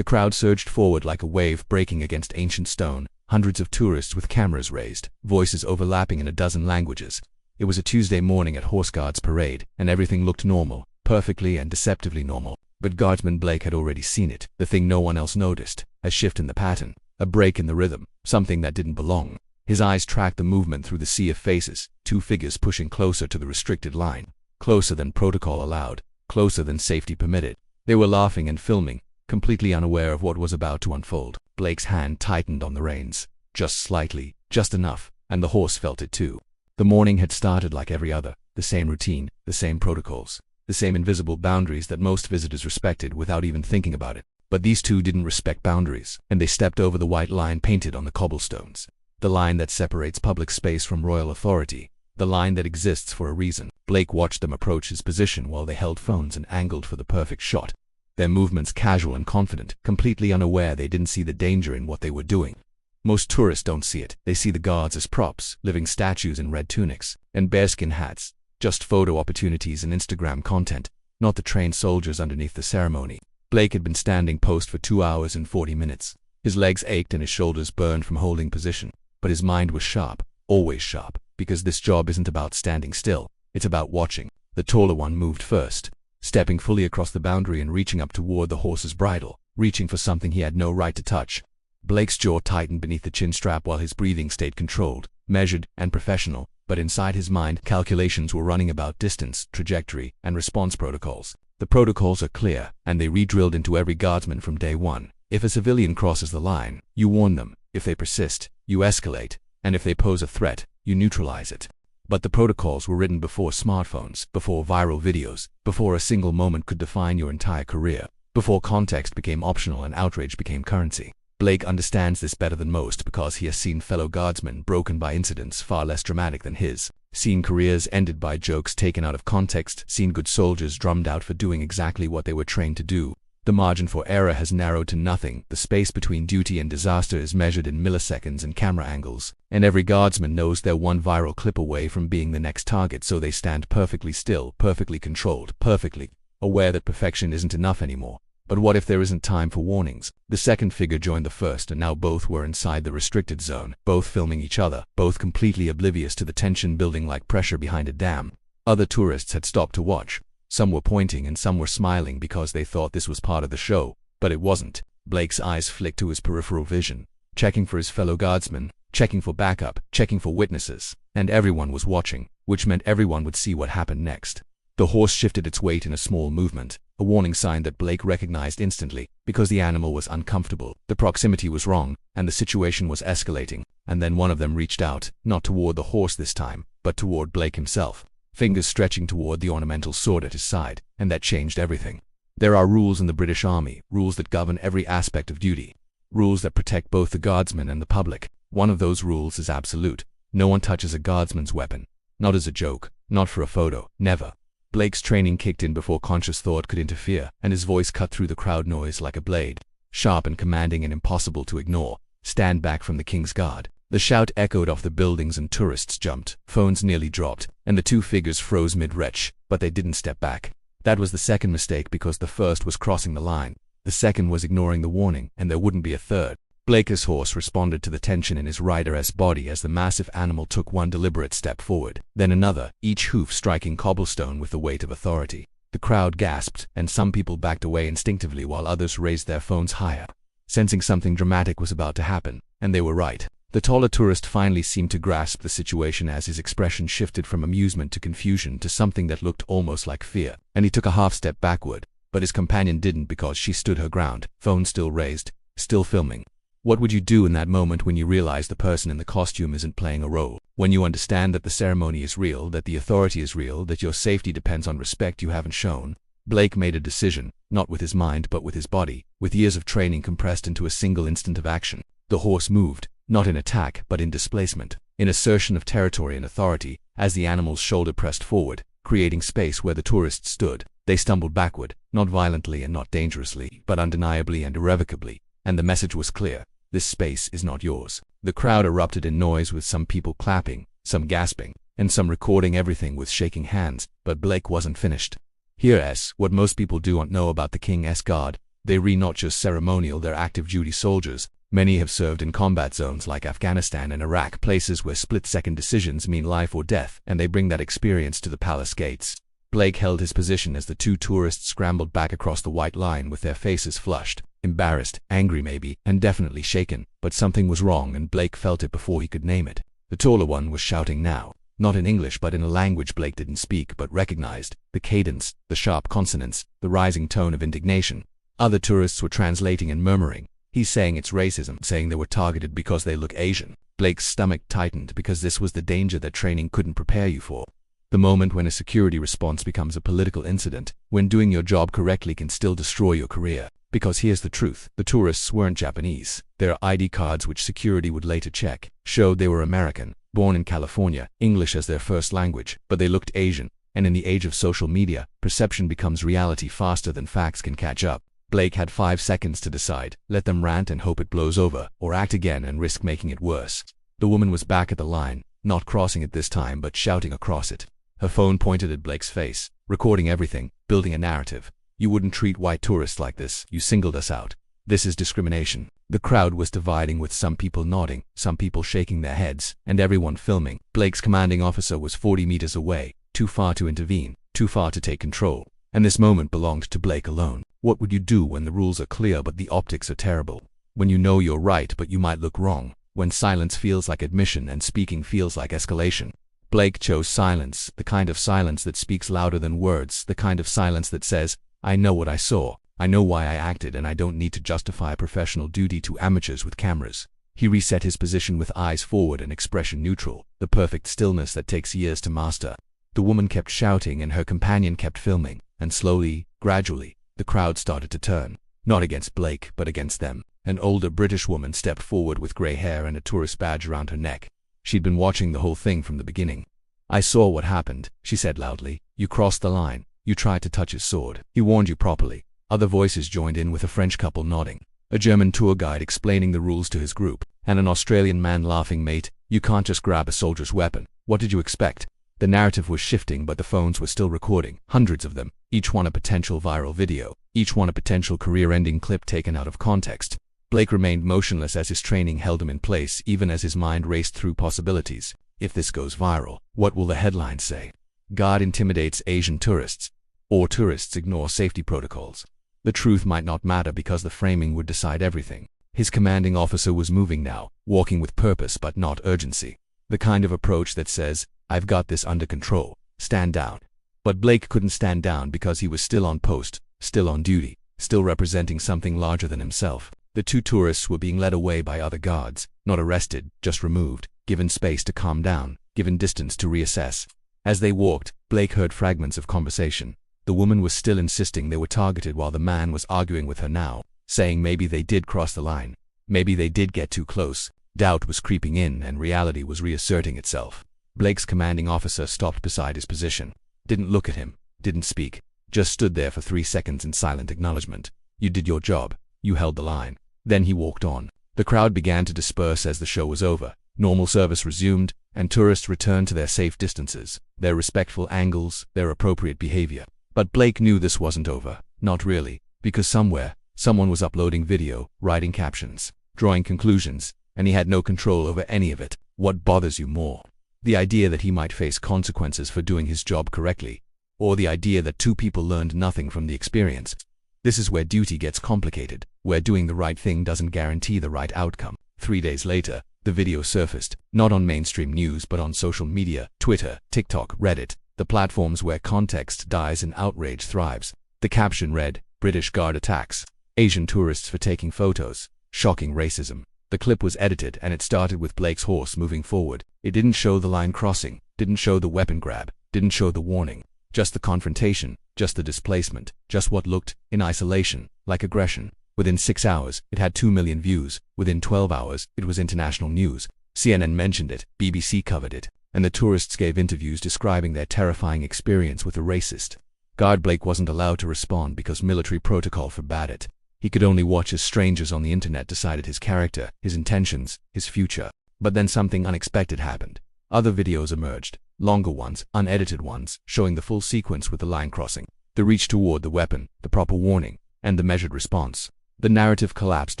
The crowd surged forward like a wave breaking against ancient stone, hundreds of tourists with cameras raised, voices overlapping in a dozen languages. It was a Tuesday morning at Horse Guards Parade, and everything looked normal, perfectly and deceptively normal. But Guardsman Blake had already seen it, the thing no one else noticed, a shift in the pattern, a break in the rhythm, something that didn't belong. His eyes tracked the movement through the sea of faces, two figures pushing closer to the restricted line, closer than protocol allowed, closer than safety permitted. They were laughing and filming, completely unaware of what was about to unfold. Blake's hand tightened on the reins, just slightly, just enough, and the horse felt it too. The morning had started like every other, the same routine, the same protocols, the same invisible boundaries that most visitors respected without even thinking about it. But these two didn't respect boundaries, and they stepped over the white line painted on the cobblestones. The line that separates public space from royal authority, the line that exists for a reason. Blake watched them approach his position while they held phones and angled for the perfect shot. Their movements casual and confident, completely unaware they didn't see the danger in what they were doing. Most tourists don't see it. They see the guards as props, living statues in red tunics and bearskin hats, just photo opportunities and Instagram content, not the trained soldiers underneath the ceremony. Blake had been standing post for 2 hours and 40 minutes. His legs ached and his shoulders burned from holding position, but his mind was sharp, always sharp, because this job isn't about standing still, it's about watching. The taller one moved first, stepping fully across the boundary and reaching up toward the horse's bridle, reaching for something he had no right to touch. Blake's jaw tightened beneath the chin strap while his breathing stayed controlled, measured, and professional, but inside his mind calculations were running about distance, trajectory, and response protocols. The protocols are clear, and they re-drilled into every guardsman from day one. If a civilian crosses the line, you warn them. If they persist, you escalate, and if they pose a threat, you neutralize it. But the protocols were written before smartphones, before viral videos, before a single moment could define your entire career, before context became optional and outrage became currency. Blake understands this better than most because he has seen fellow guardsmen broken by incidents far less dramatic than his, seen careers ended by jokes taken out of context, seen good soldiers drummed out for doing exactly what they were trained to do. The margin for error has narrowed to nothing, the space between duty and disaster is measured in milliseconds and camera angles, and every guardsman knows they're one viral clip away from being the next target, so they stand perfectly still, perfectly controlled, perfectly aware that perfection isn't enough anymore. But what if there isn't time for warnings? The second figure joined the first, and now both were inside the restricted zone, both filming each other, both completely oblivious to the tension building like pressure behind a dam. Other tourists had stopped to watch. Some were pointing and some were smiling because they thought this was part of the show, but it wasn't. Blake's eyes flicked to his peripheral vision, checking for his fellow guardsmen, checking for backup, checking for witnesses, and everyone was watching, which meant everyone would see what happened next. The horse shifted its weight in a small movement, a warning sign that Blake recognized instantly, because the animal was uncomfortable, the proximity was wrong, and the situation was escalating. And then one of them reached out, not toward the horse this time, but toward Blake himself, fingers stretching toward the ornamental sword at his side, and that changed everything. There are rules in the British Army, rules that govern every aspect of duty, rules that protect both the guardsmen and the public. One of those rules is absolute. No one touches a guardsman's weapon. Not as a joke, not for a photo, never. Blake's training kicked in before conscious thought could interfere, and his voice cut through the crowd noise like a blade, sharp and commanding and impossible to ignore. Stand back from the King's Guard. The shout echoed off the buildings and tourists jumped, phones nearly dropped, and the two figures froze mid-retch, but they didn't step back. That was the second mistake because the first was crossing the line. The second was ignoring the warning, and there wouldn't be a third. Blake's horse responded to the tension in his rider's body as the massive animal took one deliberate step forward, then another, each hoof striking cobblestone with the weight of authority. The crowd gasped, and some people backed away instinctively while others raised their phones higher, sensing something dramatic was about to happen, and they were right. The taller tourist finally seemed to grasp the situation as his expression shifted from amusement to confusion to something that looked almost like fear, and he took a half step backward, but his companion didn't because she stood her ground, phone still raised, still filming. What would you do in that moment when you realize the person in the costume isn't playing a role? When you understand that the ceremony is real, that the authority is real, that your safety depends on respect you haven't shown? Blake made a decision, not with his mind but with his body, with years of training compressed into a single instant of action. The horse moved, not in attack but in displacement, in assertion of territory and authority, as the animal's shoulder pressed forward, creating space where the tourists stood. They stumbled backward, not violently and not dangerously, but undeniably and irrevocably, and the message was clear. This space is not yours. The crowd erupted in noise with some people clapping, some gasping, and some recording everything with shaking hands, but Blake wasn't finished. Here's what most people don't know about the King's Guard. They re not just ceremonial, they're active duty soldiers. Many have served in combat zones like Afghanistan and Iraq, places where split-second decisions mean life or death, and they bring that experience to the palace gates. Blake held his position as the two tourists scrambled back across the white line with their faces flushed, embarrassed, angry maybe, and definitely shaken. But something was wrong, and Blake felt it before he could name it. The taller one was shouting now, not in English but in a language Blake didn't speak but recognized, the cadence, the sharp consonants, the rising tone of indignation. Other tourists were translating and murmuring, "He's saying it's racism," saying they were targeted because they look Asian. Blake's stomach tightened because this was the danger that training couldn't prepare you for. The moment when a security response becomes a political incident, when doing your job correctly can still destroy your career. Because here's the truth, the tourists weren't Japanese. Their ID cards, which security would later check, showed they were American, born in California, English as their first language, but they looked Asian, and in the age of social media, perception becomes reality faster than facts can catch up. Blake had 5 seconds to decide, let them rant and hope it blows over, or act again and risk making it worse. The woman was back at the line, not crossing it this time but shouting across it. Her phone pointed at Blake's face, recording everything, building a narrative. "You wouldn't treat white tourists like this. You singled us out. This is discrimination." The crowd was dividing, with some people nodding, some people shaking their heads, and everyone filming. Blake's commanding officer was 40 meters away, too far to intervene, too far to take control. And this moment belonged to Blake alone. What would you do when the rules are clear but the optics are terrible? When you know you're right but you might look wrong? When silence feels like admission and speaking feels like escalation? Blake chose silence, the kind of silence that speaks louder than words, the kind of silence that says, "I know what I saw, I know why I acted, and I don't need to justify a professional duty to amateurs with cameras." He reset his position with eyes forward and expression neutral, the perfect stillness that takes years to master. The woman kept shouting and her companion kept filming, and slowly, gradually, the crowd started to turn, not against Blake but against them. An older British woman stepped forward with grey hair and a tourist badge around her neck. She'd been watching the whole thing from the beginning. "I saw what happened," she said loudly. "You crossed the line. You tried to touch his sword. He warned you properly." Other voices joined in, with a French couple nodding, a German tour guide explaining the rules to his group, and an Australian man laughing. "Mate, you can't just grab a soldier's weapon. What did you expect?" The narrative was shifting but the phones were still recording, hundreds of them, each one a potential viral video, each one a potential career-ending clip taken out of context. Blake remained motionless as his training held him in place, even as his mind raced through possibilities. If this goes viral, what will the headlines say? "God intimidates Asian tourists," or "Tourists ignore safety protocols." The truth might not matter because the framing would decide everything. His commanding officer was moving now, walking with purpose but not urgency. The kind of approach that says, "I've got this under control. Stand down." But Blake couldn't stand down because he was still on post, still on duty, still representing something larger than himself. The two tourists were being led away by other guards, not arrested, just removed, given space to calm down, given distance to reassess. As they walked, Blake heard fragments of conversation. The woman was still insisting they were targeted while the man was arguing with her now, saying maybe they did cross the line. Maybe they did get too close. Doubt was creeping in and reality was reasserting itself. Blake's commanding officer stopped beside his position. Didn't look at him, didn't speak, just stood there for 3 seconds in silent acknowledgement. "You did your job. You held the line." Then he walked on. The crowd began to disperse as the show was over. Normal service resumed, and tourists returned to their safe distances, their respectful angles, their appropriate behavior. But Blake knew this wasn't over. Not really, because somewhere, someone was uploading video, writing captions, drawing conclusions, and he had no control over any of it. What bothers you more? The idea that he might face consequences for doing his job correctly, or the idea that two people learned nothing from the experience? This is where duty gets complicated, where doing the right thing doesn't guarantee the right outcome. 3 days later, the video surfaced, not on mainstream news but on social media, Twitter, TikTok, Reddit, the platforms where context dies and outrage thrives. The caption read, "British Guard attacks Asian tourists for taking photos. Shocking racism." The clip was edited and it started with Blake's horse moving forward. It didn't show the line crossing, didn't show the weapon grab, didn't show the warning. Just the confrontation, just the displacement, just what looked, in isolation, like aggression. Within 6 hours, it had 2 million views. Within 12 hours, it was international news. CNN mentioned it, BBC covered it, and the tourists gave interviews describing their terrifying experience with a racist. Guard Blake wasn't allowed to respond because military protocol forbade it. He could only watch as strangers on the internet decided his character, his intentions, his future. But then something unexpected happened. Other videos emerged, longer ones, unedited ones, showing the full sequence with the line crossing, the reach toward the weapon, the proper warning. And the measured response. The narrative collapsed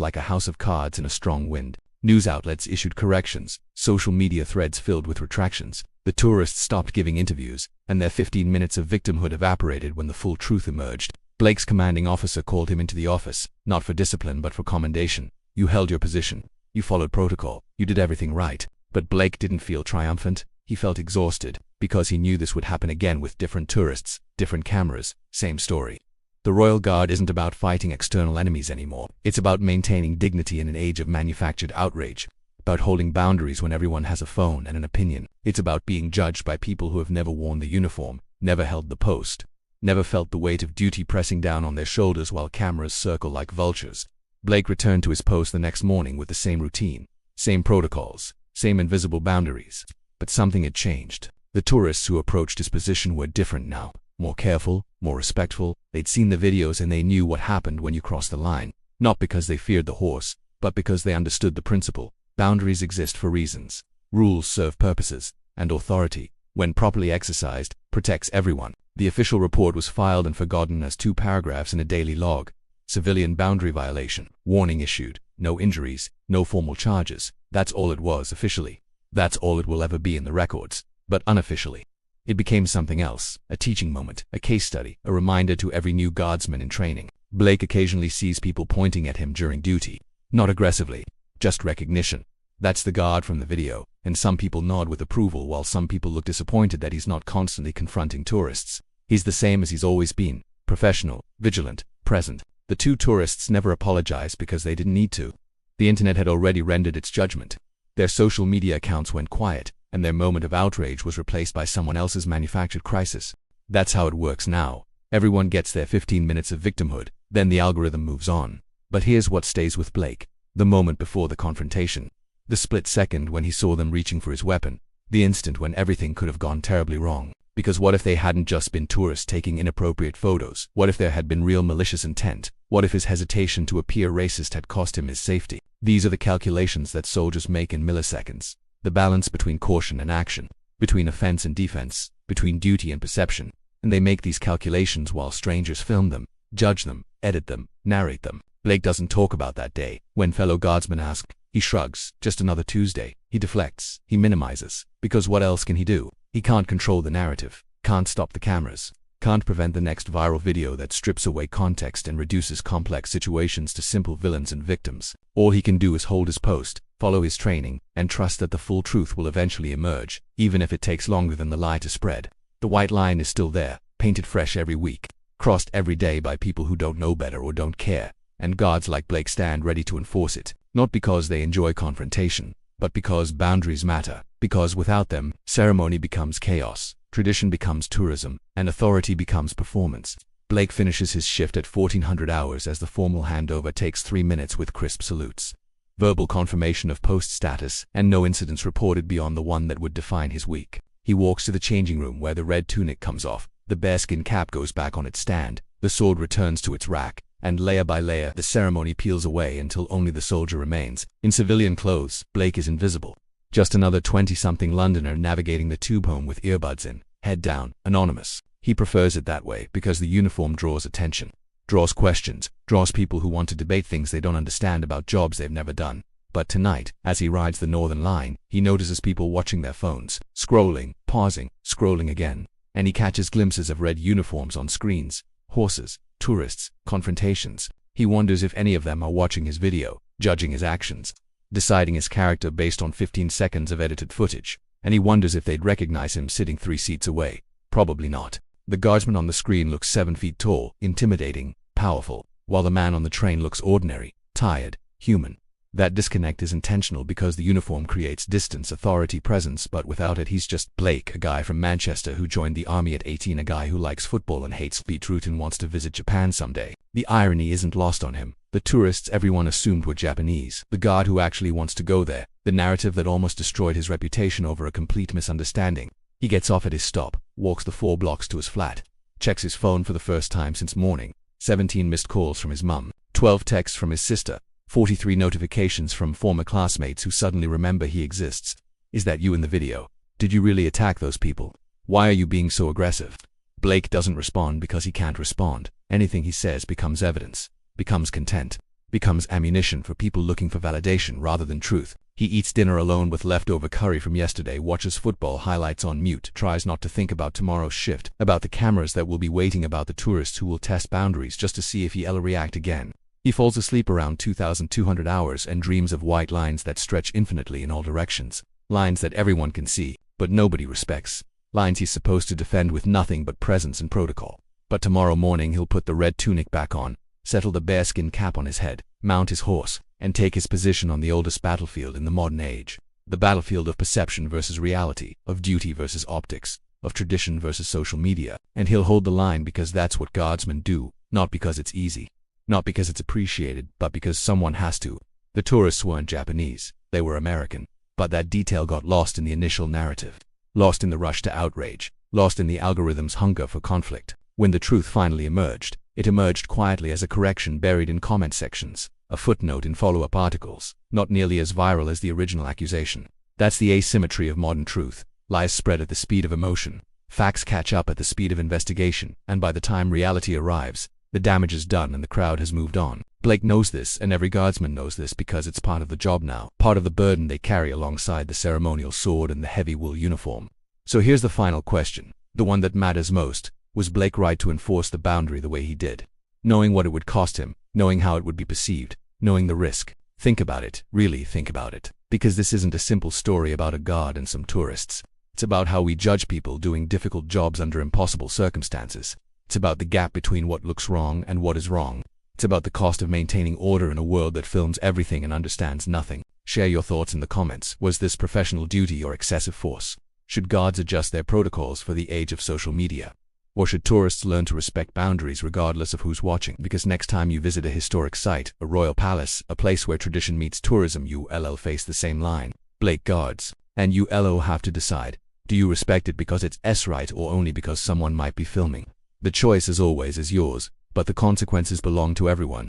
like a house of cards in a strong wind. News outlets issued corrections, social media threads filled with retractions. The tourists stopped giving interviews, and their 15 minutes of victimhood evaporated when the full truth emerged. Blake's commanding officer called him into the office, not for discipline but for commendation. You held your position. You followed protocol. You did everything right. But Blake didn't feel triumphant. He felt exhausted, because he knew this would happen again with different tourists, different cameras, same story. The Royal Guard isn't about fighting external enemies anymore. It's about maintaining dignity in an age of manufactured outrage. About holding boundaries when everyone has a phone and an opinion. It's about being judged by people who have never worn the uniform, never held the post, never felt the weight of duty pressing down on their shoulders while cameras circle like vultures. Blake returned to his post the next morning with the same routine, same protocols, same invisible boundaries. But something had changed. The tourists who approached his position were different now, more careful, more respectful. They'd seen the videos and they knew what happened when you crossed the line, not because they feared the horse, but because they understood the principle. Boundaries exist for reasons. Rules serve purposes, and authority, when properly exercised, protects everyone. The official report was filed and forgotten as 2 paragraphs in a daily log. Civilian boundary violation. Warning issued. No injuries, no formal charges. That's all it was officially. That's all it will ever be in the records. But unofficially, it became something else. A teaching moment, a case study, a reminder to every new guardsman in training. Blake occasionally sees people pointing at him during duty. Not aggressively, just recognition. That's the guard from the video, and some people nod with approval while some people look disappointed that he's not constantly confronting tourists. He's the same as he's always been, professional, vigilant, present. The 2 tourists never apologized because they didn't need to. The internet had already rendered its judgment. Their social media accounts went quiet, and their moment of outrage was replaced by someone else's manufactured crisis. That's how it works now. Everyone gets their 15 minutes of victimhood, then the algorithm moves on. But here's what stays with Blake. The moment before the confrontation. The split second when he saw them reaching for his weapon. The instant when everything could have gone terribly wrong. Because what if they hadn't just been tourists taking inappropriate photos? What if there had been real malicious intent? What if his hesitation to appear racist had cost him his safety? These are the calculations that soldiers make in milliseconds. The balance between caution and action, between offense and defense, between duty and perception. And they make these calculations while strangers film them, judge them, edit them, narrate them. Blake doesn't talk about that day. When fellow guardsmen ask, he shrugs. Just another Tuesday. He deflects. He minimizes. Because what else can he do? He can't control the narrative. Can't stop the cameras. Can't prevent the next viral video that strips away context and reduces complex situations to simple villains and victims. All he can do is hold his post, follow his training, and trust that the full truth will eventually emerge, even if it takes longer than the lie to spread. The white line is still there, painted fresh every week, crossed every day by people who don't know better or don't care. And guards like Blake stand ready to enforce it, not because they enjoy confrontation, but because boundaries matter, because without them, ceremony becomes chaos, tradition becomes tourism, and authority becomes performance. Blake finishes his shift at 1400 hours as the formal handover takes 3 minutes with crisp salutes. Verbal confirmation of post status, and no incidents reported beyond the one that would define his week. He walks to the changing room where the red tunic comes off, the bearskin cap goes back on its stand, the sword returns to its rack, and layer by layer the ceremony peels away until only the soldier remains. In civilian clothes, Blake is invisible. Just another 20-something Londoner navigating the tube home with earbuds in, head down, anonymous. He prefers it that way because the uniform draws attention, draws questions, draws people who want to debate things they don't understand about jobs they've never done. But tonight, as he rides the Northern Line, he notices people watching their phones, scrolling, pausing, scrolling again. And he catches glimpses of red uniforms on screens, horses, tourists, confrontations. He wonders if any of them are watching his video, judging his actions, deciding his character based on 15 seconds of edited footage. And he wonders if they'd recognize him sitting 3 seats away. Probably not. The guardsman on the screen looks 7 feet tall, intimidating, powerful, while the man on the train looks ordinary, tired, human. That disconnect is intentional because the uniform creates distance, authority, presence, but without it he's just Blake, a guy from Manchester who joined the army at 18, a guy who likes football and hates beetroot and wants to visit Japan someday. The irony isn't lost on him. The tourists everyone assumed were Japanese. The guard who actually wants to go there. The narrative that almost destroyed his reputation over a complete misunderstanding. He gets off at his stop, walks the 4 blocks to his flat, checks his phone for the first time since morning. 17 missed calls from his mum, 12 texts from his sister, 43 notifications from former classmates who suddenly remember he exists. Is that you in the video? Did you really attack those people? Why are you being so aggressive? Blake doesn't respond because he can't respond. Anything he says becomes evidence, becomes content, becomes ammunition for people looking for validation rather than truth. He eats dinner alone with leftover curry from yesterday, watches football highlights on mute, tries not to think about tomorrow's shift, about the cameras that will be waiting, about the tourists who will test boundaries just to see if he'll react again. He falls asleep around 2,200 hours and dreams of white lines that stretch infinitely in all directions. Lines that everyone can see, but nobody respects. Lines he's supposed to defend with nothing but presence and protocol. But tomorrow morning he'll put the red tunic back on, settle the bearskin cap on his head, mount his horse, and take his position on the oldest battlefield in the modern age. The battlefield of perception versus reality, of duty versus optics, of tradition versus social media. And he'll hold the line because that's what guardsmen do, not because it's easy, not because it's appreciated, but because someone has to. The tourists weren't Japanese, they were American. But that detail got lost in the initial narrative, lost in the rush to outrage, lost in the algorithm's hunger for conflict. When the truth finally emerged, it emerged quietly as a correction buried in comment sections, a footnote in follow-up articles, not nearly as viral as the original accusation. That's the asymmetry of modern truth. Lies spread at the speed of emotion, facts catch up at the speed of investigation, and by the time reality arrives, the damage is done and the crowd has moved on. Blake knows this, and every guardsman knows this, because it's part of the job now, part of the burden they carry alongside the ceremonial sword and the heavy wool uniform. So here's the final question, the one that matters most. Was Blake right to enforce the boundary the way he did? Knowing what it would cost him, knowing how it would be perceived, knowing the risk. Think about it, really think about it. Because this isn't a simple story about a guard and some tourists. It's about how we judge people doing difficult jobs under impossible circumstances. It's about the gap between what looks wrong and what is wrong. It's about the cost of maintaining order in a world that films everything and understands nothing. Share your thoughts in the comments. Was this professional duty or excessive force? Should guards adjust their protocols for the age of social media? Or should tourists learn to respect boundaries regardless of who's watching? Because next time you visit a historic site, a royal palace, a place where tradition meets tourism, you'll face the same line. Blake guards. And you'll have to decide. Do you respect it because it's right, or only because someone might be filming? The choice, as always, is yours, but the consequences belong to everyone.